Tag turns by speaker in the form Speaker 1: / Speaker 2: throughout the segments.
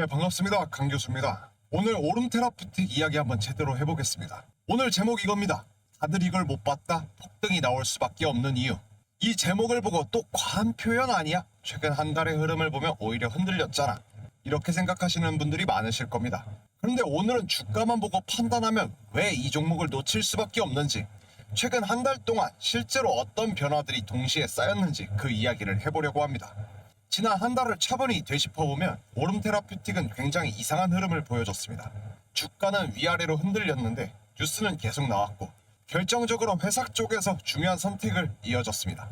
Speaker 1: 네, 반갑습니다. 강 교수입니다. 오늘 오름테라퓨틱 이야기 한번 제대로 해보겠습니다. 오늘 제목 이겁니다. 다들 이걸 못 봤다? 폭등이 나올 수밖에 없는 이유. 이 제목을 보고 또 과한 표현 아니야? 최근 한 달의 흐름을 보면 오히려 흔들렸잖아. 이렇게 생각하시는 분들이 많으실 겁니다. 그런데 오늘은 주가만 보고 판단하면 왜 이 종목을 놓칠 수밖에 없는지, 최근 한 달 동안 실제로 어떤 변화들이 동시에 쌓였는지 그 이야기를 해보려고 합니다. 지난 한 달을 차분히 되짚어보면 오름테라퓨틱은 굉장히 이상한 흐름을 보여줬습니다. 주가는 위아래로 흔들렸는데 뉴스는 계속 나왔고 결정적으로 회사 쪽에서 중요한 선택을 이어졌습니다.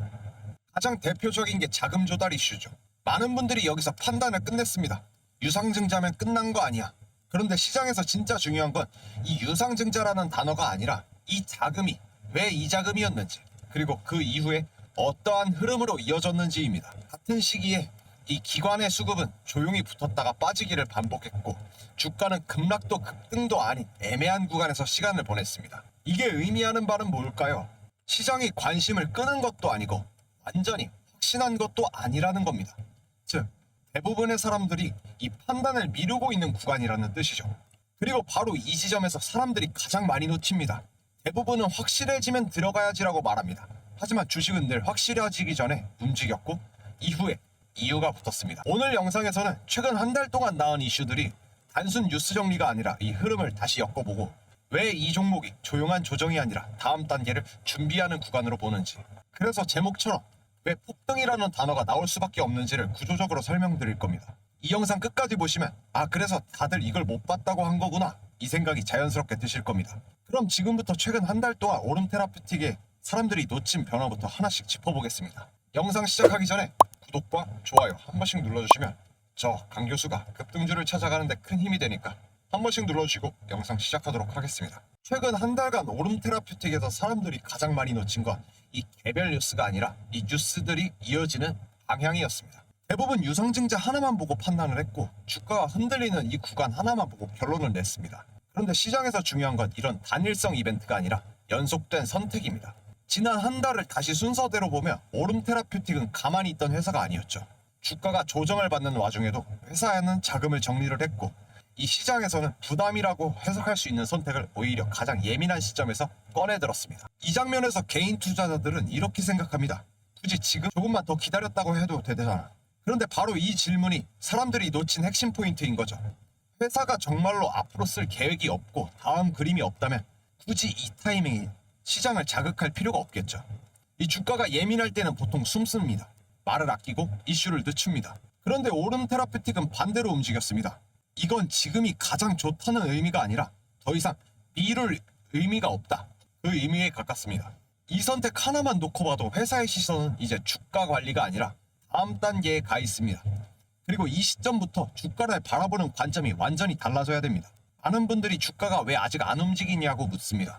Speaker 1: 가장 대표적인 게 자금 조달 이슈죠. 많은 분들이 여기서 판단을 끝냈습니다. 유상증자면 끝난 거 아니야. 그런데 시장에서 진짜 중요한 건 이 유상증자라는 단어가 아니라 이 자금이 왜 이 자금이었는지, 그리고 그 이후에 어떠한 흐름으로 이어졌는지입니다. 같은 시기에 이 기관의 수급은 조용히 붙었다가 빠지기를 반복했고 주가는 급락도 급등도 아닌 애매한 구간에서 시간을 보냈습니다. 이게 의미하는 바는 뭘까요? 시장이 관심을 끄는 것도 아니고 완전히 확신한 것도 아니라는 겁니다. 즉, 대부분의 사람들이 이 판단을 미루고 있는 구간이라는 뜻이죠. 그리고 바로 이 지점에서 사람들이 가장 많이 놓칩니다. 대부분은 확실해지면 들어가야지라고 말합니다. 하지만 주식은 늘 확실해지기 전에 움직였고 이후에 이유가 붙었습니다. 오늘 영상에서는 최근 한 달 동안 나온 이슈들이 단순 뉴스 정리가 아니라 이 흐름을 다시 엮어보고 왜 이 종목이 조용한 조정이 아니라 다음 단계를 준비하는 구간으로 보는지, 그래서 제목처럼 왜 폭등이라는 단어가 나올 수밖에 없는지를 구조적으로 설명드릴 겁니다. 이 영상 끝까지 보시면 그래서 다들 이걸 못 봤다고 한 거구나, 이 생각이 자연스럽게 드실 겁니다. 그럼 지금부터 최근 한 달 동안 오름테라퓨틱의 사람들이 놓친 변화부터 하나씩 짚어보겠습니다. 영상 시작하기 전에 구독과 좋아요 한 번씩 눌러주시면 저 강 교수가 급등주를 찾아가는데 큰 힘이 되니까 한 번씩 눌러주시고 영상 시작하도록 하겠습니다. 최근 한 달간 오름테라퓨틱에서 사람들이 가장 많이 놓친 건 이 개별 뉴스가 아니라 이 뉴스들이 이어지는 방향이었습니다. 대부분 유상증자 하나만 보고 판단을 했고 주가가 흔들리는 이 구간 하나만 보고 결론을 냈습니다. 그런데 시장에서 중요한 건 이런 단일성 이벤트가 아니라 연속된 선택입니다. 지난 한 달을 다시 순서대로 보면 오름테라퓨틱은 가만히 있던 회사가 아니었죠. 주가가 조정을 받는 와중에도 회사에는 자금을 정리를 했고 이 시장에서는 부담이라고 해석할 수 있는 선택을 오히려 가장 예민한 시점에서 꺼내들었습니다. 이 장면에서 개인 투자자들은 이렇게 생각합니다. 굳이 지금 조금만 더 기다렸다고 해도 되잖아. 그런데 바로 이 질문이 사람들이 놓친 핵심 포인트인 거죠. 회사가 정말로 앞으로 쓸 계획이 없고 다음 그림이 없다면 굳이 이 타이밍에 시장을 자극할 필요가 없겠죠. 이 주가가 예민할 때는 보통 숨습니다. 말을 아끼고 이슈를 늦춥니다. 그런데 오름테라퓨틱은 반대로 움직였습니다. 이건 지금이 가장 좋다는 의미가 아니라 더 이상 미룰 의미가 없다, 그 의미에 가깝습니다. 이 선택 하나만 놓고 봐도 회사의 시선은 이제 주가 관리가 아니라 다음 단계에 가 있습니다. 그리고 이 시점부터 주가를 바라보는 관점이 완전히 달라져야 됩니다. 많은 분들이 주가가 왜 아직 안 움직이냐고 묻습니다.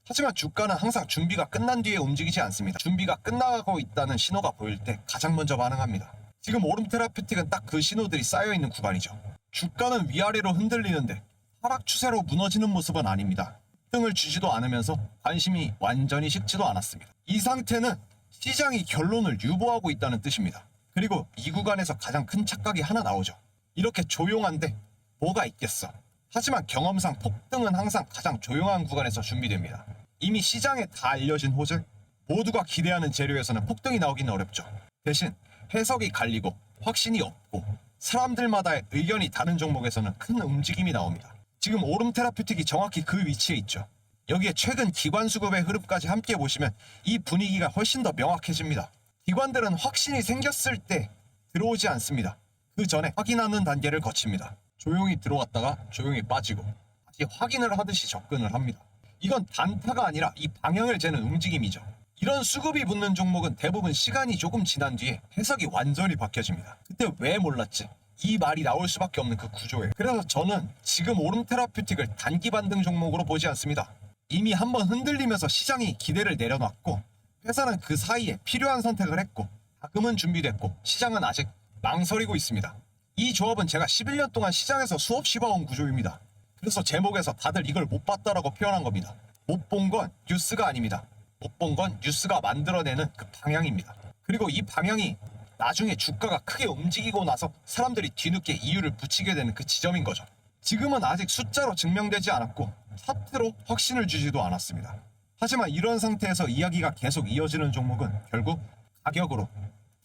Speaker 1: 하지만 주가는 항상 준비가 끝난 뒤에 움직이지 않습니다. 준비가 끝나가고 있다는 신호가 보일 때 가장 먼저 반응합니다. 지금 오름테라퓨틱은 딱 그 신호들이 쌓여있는 구간이죠. 주가는 위아래로 흔들리는데 하락 추세로 무너지는 모습은 아닙니다. 등을 주지도 않으면서 관심이 완전히 식지도 않았습니다. 이 상태는 시장이 결론을 유보하고 있다는 뜻입니다. 그리고 이 구간에서 가장 큰 착각이 하나 나오죠. 이렇게 조용한데 뭐가 있겠어. 하지만 경험상 폭등은 항상 가장 조용한 구간에서 준비됩니다. 이미 시장에 다 알려진 호재, 모두가 기대하는 재료에서는 폭등이 나오기는 어렵죠. 대신 해석이 갈리고 확신이 없고 사람들마다의 의견이 다른 종목에서는 큰 움직임이 나옵니다. 지금 오름테라퓨틱이 정확히 그 위치에 있죠. 여기에 최근 기관 수급의 흐름까지 함께 보시면 이 분위기가 훨씬 더 명확해집니다. 기관들은 확신이 생겼을 때 들어오지 않습니다. 그 전에 확인하는 단계를 거칩니다. 조용히 들어왔다가 조용히 빠지고 다시 확인을 하듯이 접근을 합니다. 이건 단타가 아니라 이 방향을 재는 움직임이죠. 이런 수급이 붙는 종목은 대부분 시간이 조금 지난 뒤에 해석이 완전히 바뀌어집니다. 그때 왜 몰랐지? 이 말이 나올 수밖에 없는 그 구조예요. 그래서 저는 지금 오름테라퓨틱을 단기 반등 종목으로 보지 않습니다. 이미 한번 흔들리면서 시장이 기대를 내려놨고 회사는 그 사이에 필요한 선택을 했고 자금은 준비됐고 시장은 아직 망설이고 있습니다. 이 조합은 제가 11년 동안 시장에서 수없이 봐온 구조입니다. 그래서 제목에서 다들 이걸 못 봤다라고 표현한 겁니다. 못 본 건 뉴스가 아닙니다. 못 본 건 뉴스가 만들어내는 그 방향입니다. 그리고 이 방향이 나중에 주가가 크게 움직이고 나서 사람들이 뒤늦게 이유를 붙이게 되는 그 지점인 거죠. 지금은 아직 숫자로 증명되지 않았고 차트로 확신을 주지도 않았습니다. 하지만 이런 상태에서 이야기가 계속 이어지는 종목은 결국 가격으로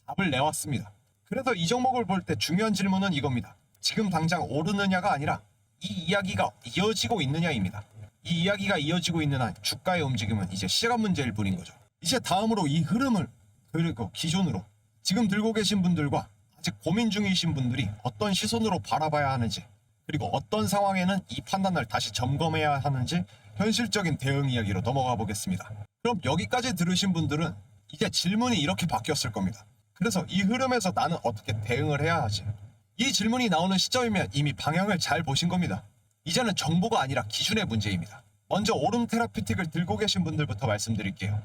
Speaker 1: 답을 내왔습니다. 그래서 이 종목을 볼 때 중요한 질문은 이겁니다. 지금 당장 오르느냐가 아니라 이 이야기가 이어지고 있느냐입니다. 이 이야기가 이어지고 있는 한 주가의 움직임은 이제 시간 문제일 뿐인 거죠. 이제 다음으로 이 흐름을 그리고 기존으로 지금 들고 계신 분들과 아직 고민 중이신 분들이 어떤 시선으로 바라봐야 하는지, 그리고 어떤 상황에는 이 판단을 다시 점검해야 하는지 현실적인 대응 이야기로 넘어가 보겠습니다. 그럼 여기까지 들으신 분들은 이제 질문이 이렇게 바뀌었을 겁니다. 그래서 이 흐름에서 나는 어떻게 대응을 해야 하지? 이 질문이 나오는 시점이면 이미 방향을 잘 보신 겁니다. 이제는 정보가 아니라 기준의 문제입니다. 먼저 오름 테라피틱을 들고 계신 분들부터 말씀드릴게요.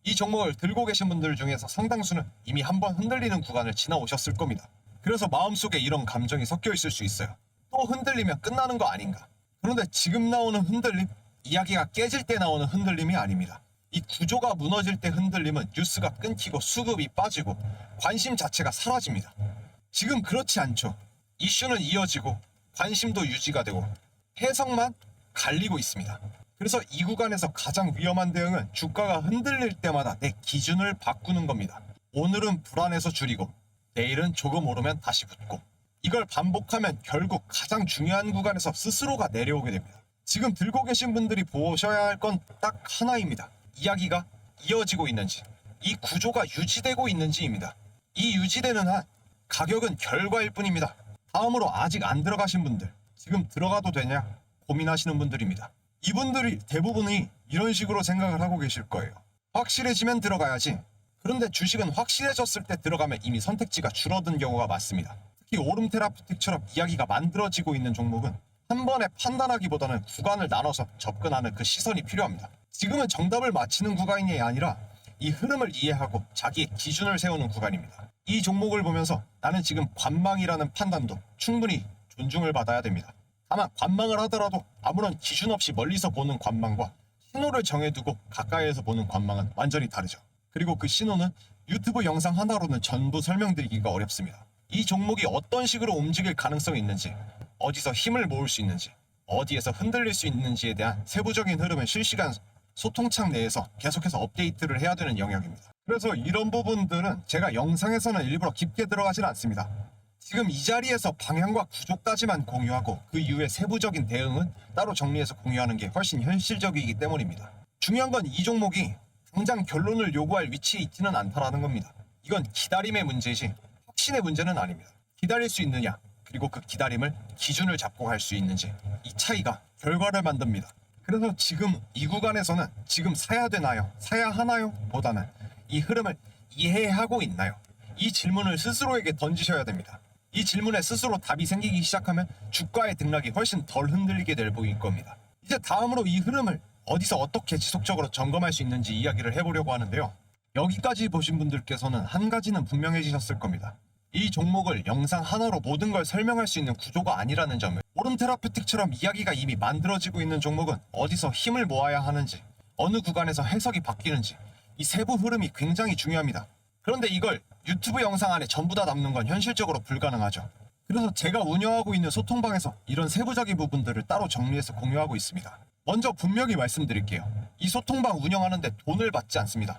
Speaker 1: 이 종목을 들고 계신 분들 중에서 상당수는 이미 한번 흔들리는 구간을 지나오셨을 겁니다. 그래서 마음속에 이런 감정이 섞여 있을 수 있어요. 또 흔들리면 끝나는 거 아닌가? 그런데 지금 나오는 흔들림, 이야기가 깨질 때 나오는 흔들림이 아닙니다. 이 구조가 무너질 때 흔들림은 뉴스가 끊기고 수급이 빠지고 관심 자체가 사라집니다. 지금 그렇지 않죠. 이슈는 이어지고 관심도 유지가 되고 해석만 갈리고 있습니다. 그래서 이 구간에서 가장 위험한 대응은 주가가 흔들릴 때마다 내 기준을 바꾸는 겁니다. 오늘은 불안해서 줄이고 내일은 조금 오르면 다시 붙고, 이걸 반복하면 결국 가장 중요한 구간에서 스스로가 내려오게 됩니다. 지금 들고 계신 분들이 보셔야 할 건 딱 하나입니다. 이야기가 이어지고 있는지, 이 구조가 유지되고 있는지입니다. 이 유지되는 한 가격은 결과일 뿐입니다. 다음으로 아직 안 들어가신 분들, 지금 들어가도 되냐 고민하시는 분들입니다. 이분들이 대부분이 이런 식으로 생각을 하고 계실 거예요. 확실해지면 들어가야지. 그런데 주식은 확실해졌을 때 들어가면 이미 선택지가 줄어든 경우가 많습니다. 특히 오름 테라피틱처럼 이야기가 만들어지고 있는 종목은 한 번에 판단하기보다는 구간을 나눠서 접근하는 그 시선이 필요합니다. 지금은 정답을 맞히는 구간이 아니라 이 흐름을 이해하고 자기의 기준을 세우는 구간입니다. 이 종목을 보면서 나는 지금 관망이라는 판단도 충분히 존중을 받아야 됩니다. 다만 관망을 하더라도 아무런 기준 없이 멀리서 보는 관망과 신호를 정해두고 가까이에서 보는 관망은 완전히 다르죠. 그리고 그 신호는 유튜브 영상 하나로는 전부 설명드리기가 어렵습니다. 이 종목이 어떤 식으로 움직일 가능성이 있는지, 어디서 힘을 모을 수 있는지, 어디에서 흔들릴 수 있는지에 대한 세부적인 흐름은 실시간 소통창 내에서 계속해서 업데이트를 해야 되는 영역입니다. 그래서 이런 부분들은 제가 영상에서는 일부러 깊게 들어가진 않습니다. 지금 이 자리에서 방향과 구조까지만 공유하고 그 이후의 세부적인 대응은 따로 정리해서 공유하는 게 훨씬 현실적이기 때문입니다. 중요한 건 이 종목이 당장 결론을 요구할 위치에 있지는 않다라는 겁니다. 이건 기다림의 문제이지 확신의 문제는 아닙니다. 기다릴 수 있느냐, 그리고 그 기다림을 기준을 잡고 갈 수 있는지, 이 차이가 결과를 만듭니다. 그래서 지금 이 구간에서는 지금 사야 되나요? 사야 하나요? 보다는 이 흐름을 이해하고 있나요? 이 질문을 스스로에게 던지셔야 됩니다. 이 질문에 스스로 답이 생기기 시작하면 주가의 등락이 훨씬 덜 흔들리게 될 보일 겁니다. 이제 다음으로 이 흐름을 어디서 어떻게 지속적으로 점검할 수 있는지 이야기를 해보려고 하는데요. 여기까지 보신 분들께서는 한 가지는 분명해지셨을 겁니다. 이 종목을 영상 하나로 모든 걸 설명할 수 있는 구조가 아니라는 점을. 오름 테라피틱처럼 이야기가 이미 만들어지고 있는 종목은 어디서 힘을 모아야 하는지, 어느 구간에서 해석이 바뀌는지, 이 세부 흐름이 굉장히 중요합니다. 그런데 이걸 유튜브 영상 안에 전부 다 담는 건 현실적으로 불가능하죠. 그래서 제가 운영하고 있는 소통방에서 이런 세부적인 부분들을 따로 정리해서 공유하고 있습니다. 먼저 분명히 말씀드릴게요. 이 소통방 운영하는데 돈을 받지 않습니다.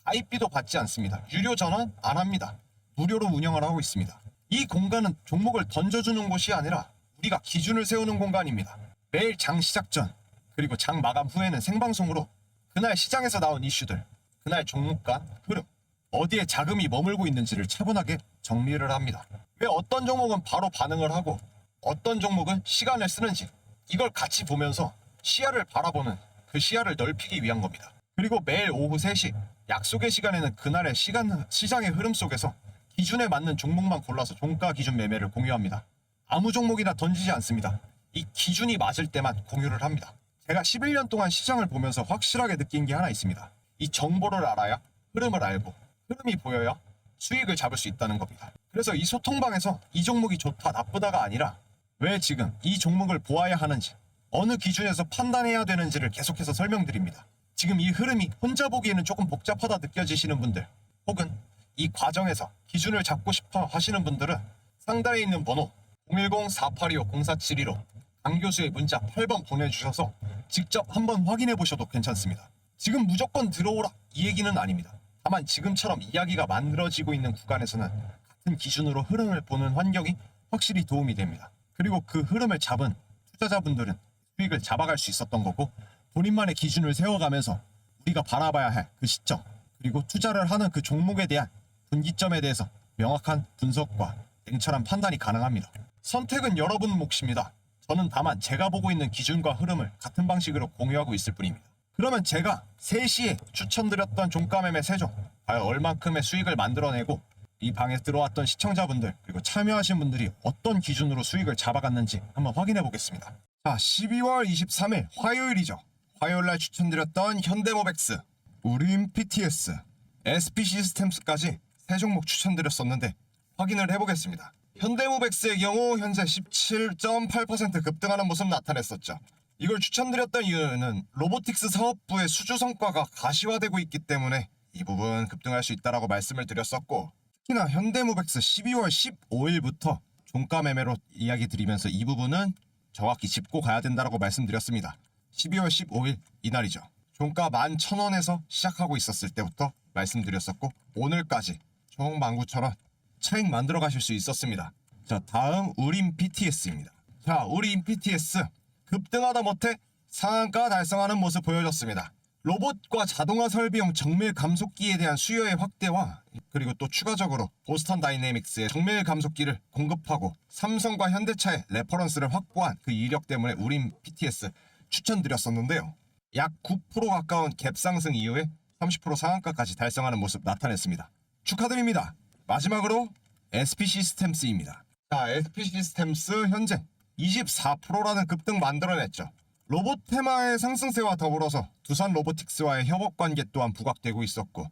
Speaker 1: 가입비도 받지 않습니다. 유료 전환 안 합니다. 무료로 운영을 하고 있습니다. 이 공간은 종목을 던져주는 곳이 아니라 우리가 기준을 세우는 공간입니다. 매일 장 시작 전, 그리고 장 마감 후에는 생방송으로 그날 시장에서 나온 이슈들, 그날 종목간 흐름, 어디에 자금이 머물고 있는지를 차분하게 정리를 합니다. 왜 어떤 종목은 바로 반응을 하고 어떤 종목은 시간을 쓰는지, 이걸 같이 보면서 시야를 바라보는 그 시야를 넓히기 위한 겁니다. 그리고 매일 오후 3시 약속의 시간에는 그날의 시장의 흐름 속에서 기준에 맞는 종목만 골라서 종가 기준 매매를 공유합니다. 아무 종목이나 던지지 않습니다. 이 기준이 맞을 때만 공유를 합니다. 제가 11년 동안 시장을 보면서 확실하게 느낀 게 하나 있습니다. 이 정보를 알아야 흐름을 알고, 흐름이 보여야 수익을 잡을 수 있다는 겁니다. 그래서 이 소통방에서 이 종목이 좋다 나쁘다가 아니라 왜 지금 이 종목을 보아야 하는지, 어느 기준에서 판단해야 되는지를 계속해서 설명드립니다. 지금 이 흐름이 혼자 보기에는 조금 복잡하다 느껴지시는 분들, 혹은 이 과정에서 기준을 잡고 싶어 하시는 분들은 상단에 있는 번호 010-4825-0472로 강 교수의 문자 8번 보내주셔서 직접 한번 확인해 보셔도 괜찮습니다. 지금 무조건 들어오라 이 얘기는 아닙니다. 다만 지금처럼 이야기가 만들어지고 있는 구간에서는 같은 기준으로 흐름을 보는 환경이 확실히 도움이 됩니다. 그리고 그 흐름을 잡은 투자자분들은 수익을 잡아갈 수 있었던 거고, 본인만의 기준을 세워가면서 우리가 바라봐야 할 그 시점, 그리고 투자를 하는 그 종목에 대한 분기점에 대해서 명확한 분석과 냉철한 판단이 가능합니다. 선택은 여러분 몫입니다. 저는 다만 제가 보고 있는 기준과 흐름을 같은 방식으로 공유하고 있을 뿐입니다. 그러면 제가 3시에 추천드렸던 종가매매 3종 과연 얼만큼의 수익을 만들어내고 이 방에 들어왔던 시청자분들 그리고 참여하신 분들이 어떤 기준으로 수익을 잡아갔는지 한번 확인해 보겠습니다. 자, 12월 23일 화요일이죠. 화요일날 추천드렸던 현대모백스, 우림 PTS, SP시스템스까지 3종목 추천드렸었는데 확인을 해보겠습니다. 현대모백스의 경우 현재 17.8% 급등하는 모습 나타냈었죠. 이걸 추천드렸던 이유는 로보틱스 사업부의 수주 성과가 가시화되고 있기 때문에 이 부분 급등할 수 있다라고 말씀을 드렸었고, 특히나 현대모백스 12월 15일부터 종가 매매로 이야기 드리면서 이 부분은 정확히 짚고 가야 된다라고 말씀드렸습니다. 12월 15일 이날이죠. 종가 11,000원에서 시작하고 있었을 때부터 말씀드렸었고, 오늘까지 총 19,000원 차익 만들어 가실 수 있었습니다. 자, 다음 우림 PTS입니다. 자, 우림 PTS 급등하다 못해 상한가 달성하는 모습 보여줬습니다. 로봇과 자동화 설비용 정밀 감속기에 대한 수요의 확대와 그리고 또 추가적으로 보스턴 다이내믹스의 정밀 감속기를 공급하고 삼성과 현대차의 레퍼런스를 확보한 그 이력 때문에 우림 PTS 추천드렸었는데요. 약 9% 가까운 갭 상승 이후에 30% 상한가까지 달성하는 모습 나타냈습니다. 축하드립니다. 마지막으로 SP시스템스입니다. 자, SP시스템스 현재 24%라는 급등 만들어냈죠. 로봇 테마의 상승세와 더불어서 두산 로보틱스와의 협업 관계 또한 부각되고 있었고,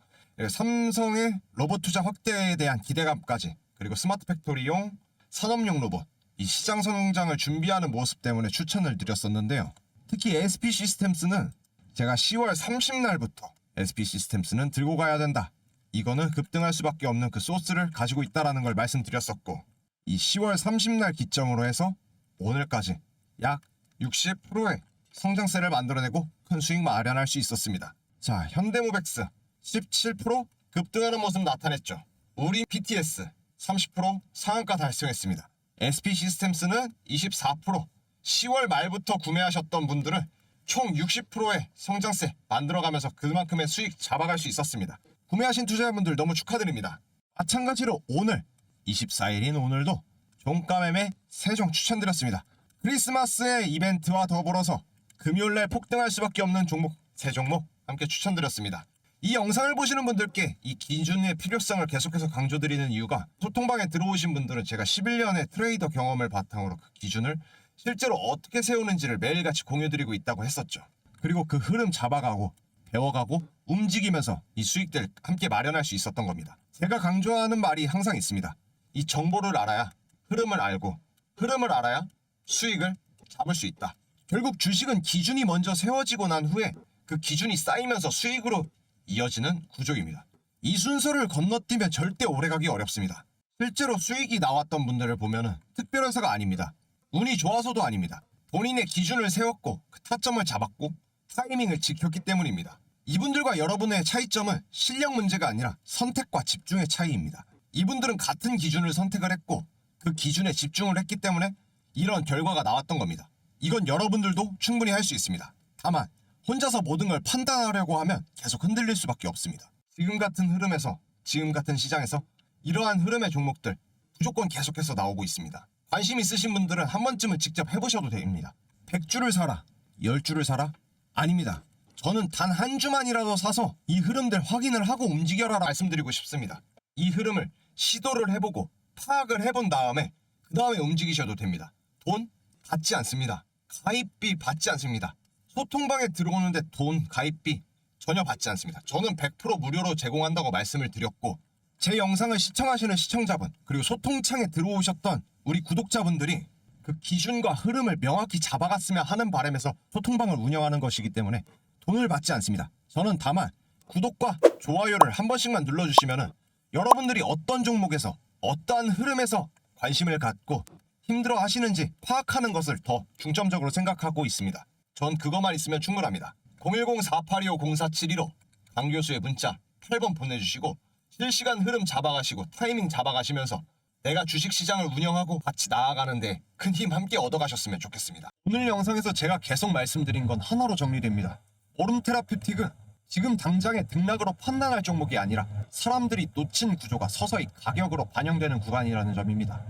Speaker 1: 삼성의 로봇 투자 확대에 대한 기대감까지, 그리고 스마트 팩토리용 산업용 로봇 이 시장 성장을 준비하는 모습 때문에 추천을 드렸었는데요. 특히 SP시스템스는 제가 10월 30날부터 SP시스템스는 들고 가야 된다, 이거는 급등할 수밖에 없는 그 소스를 가지고 있다라는 걸 말씀드렸었고, 이 10월 30날 기점으로 해서 오늘까지 약 60%의 성장세를 만들어내고 큰 수익 마련할 수 있었습니다. 자, 현대모백스 17% 급등하는 모습 나타냈죠. 우리 PTS 30% 상한가 달성했습니다. SP시스템스는 24%, 10월 말부터 구매하셨던 분들은 총 60%의 성장세 만들어가면서 그만큼의 수익 잡아갈 수 있었습니다. 구매하신 투자자분들 너무 축하드립니다. 마찬가지로 오늘 24일인 오늘도 종가매매 3종 추천드렸습니다. 크리스마스의 이벤트와 더불어서 금요일날 폭등할 수밖에 없는 종목 3종목 함께 추천드렸습니다. 이 영상을 보시는 분들께 이 기준의 필요성을 계속해서 강조드리는 이유가, 소통방에 들어오신 분들은 제가 11년의 트레이더 경험을 바탕으로 그 기준을 실제로 어떻게 세우는지를 매일같이 공유드리고 있다고 했었죠. 그리고 그 흐름 잡아가고 배워가고 움직이면서 이 수익들 함께 마련할 수 있었던 겁니다. 제가 강조하는 말이 항상 있습니다. 이 정보를 알아야 흐름을 알고, 흐름을 알아야 수익을 잡을 수 있다. 결국 주식은 기준이 먼저 세워지고 난 후에 그 기준이 쌓이면서 수익으로 이어지는 구조입니다. 이 순서를 건너뛰면 절대 오래가기 어렵습니다. 실제로 수익이 나왔던 분들을 보면은 특별해서가 아닙니다. 운이 좋아서도 아닙니다. 본인의 기준을 세웠고 그 타점을 잡았고 타이밍을 지켰기 때문입니다. 이분들과 여러분의 차이점은 실력 문제가 아니라 선택과 집중의 차이입니다. 이분들은 같은 기준을 선택을 했고 그 기준에 집중을 했기 때문에 이런 결과가 나왔던 겁니다. 이건 여러분들도 충분히 할 수 있습니다. 다만 혼자서 모든 걸 판단하려고 하면 계속 흔들릴 수밖에 없습니다. 지금 같은 흐름에서, 지금 같은 시장에서 이러한 흐름의 종목들 무조건 계속해서 나오고 있습니다. 관심 있으신 분들은 한 번쯤은 직접 해보셔도 됩니다. 100주를 사라, 10주를 사라? 아닙니다. 저는 단 한 주만이라도 사서 이 흐름들 확인을 하고 움직여라 말씀드리고 싶습니다. 이 흐름을 시도를 해보고 파악을 해본 다음에 그 다음에 움직이셔도 됩니다. 돈 받지 않습니다. 가입비 받지 않습니다. 소통방에 들어오는데 돈, 가입비 전혀 받지 않습니다. 저는 100% 무료로 제공한다고 말씀을 드렸고, 제 영상을 시청하시는 시청자분 그리고 소통창에 들어오셨던 우리 구독자분들이 그 기준과 흐름을 명확히 잡아갔으면 하는 바람에서 소통방을 운영하는 것이기 때문에 돈을 받지 않습니다. 저는 다만 구독과 좋아요를 한 번씩만 눌러주시면 여러분들이 어떤 종목에서 어떠한 흐름에서 관심을 갖고 힘들어 하시는지 파악하는 것을 더 중점적으로 생각하고 있습니다. 전 그것만 있으면 충분합니다. 010-4825-0472로 강 교수의 문자 8번 보내주시고 실시간 흐름 잡아가시고 타이밍 잡아가시면서 내가 주식시장을 운영하고 같이 나아가는데 큰 힘 함께 얻어가셨으면 좋겠습니다. 오늘 영상에서 제가 계속 말씀드린 건 하나로 정리됩니다. 오름테라퓨틱은 지금 당장의 등락으로 판단할 종목이 아니라 사람들이 놓친 구조가 서서히 가격으로 반영되는 구간이라는 점입니다.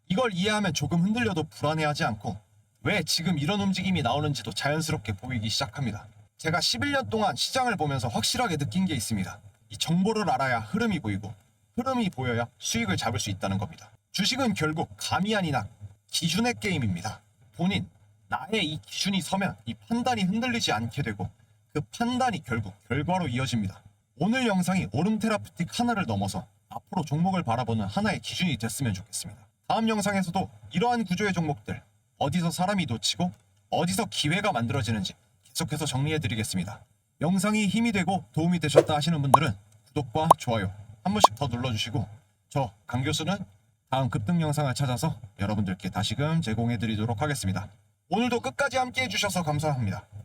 Speaker 1: 이걸 이해하면 조금 흔들려도 불안해하지 않고 왜 지금 이런 움직임이 나오는지도 자연스럽게 보이기 시작합니다. 제가 11년 동안 시장을 보면서 확실하게 느낀 게 있습니다. 이 정보를 알아야 흐름이 보이고 흐름이 보여야 수익을 잡을 수 있다는 겁니다. 주식은 결국 감이 아니라 기준의 게임입니다. 본인, 나의 이 기준이 서면 이 판단이 흔들리지 않게 되고 그 판단이 결국 결과로 이어집니다. 오늘 영상이 오름테라퓨틱 하나를 넘어서 앞으로 종목을 바라보는 하나의 기준이 됐으면 좋겠습니다. 다음 영상에서도 이러한 구조의 종목들, 어디서 사람이 놓치고 어디서 기회가 만들어지는지 계속해서 정리해드리겠습니다. 영상이 힘이 되고 도움이 되셨다 하시는 분들은 구독과 좋아요 한 번씩 더 눌러주시고 저 강 교수는 다음 급등 영상을 찾아서 여러분들께 다시금 제공해드리도록 하겠습니다. 오늘도 끝까지 함께 해주셔서 감사합니다.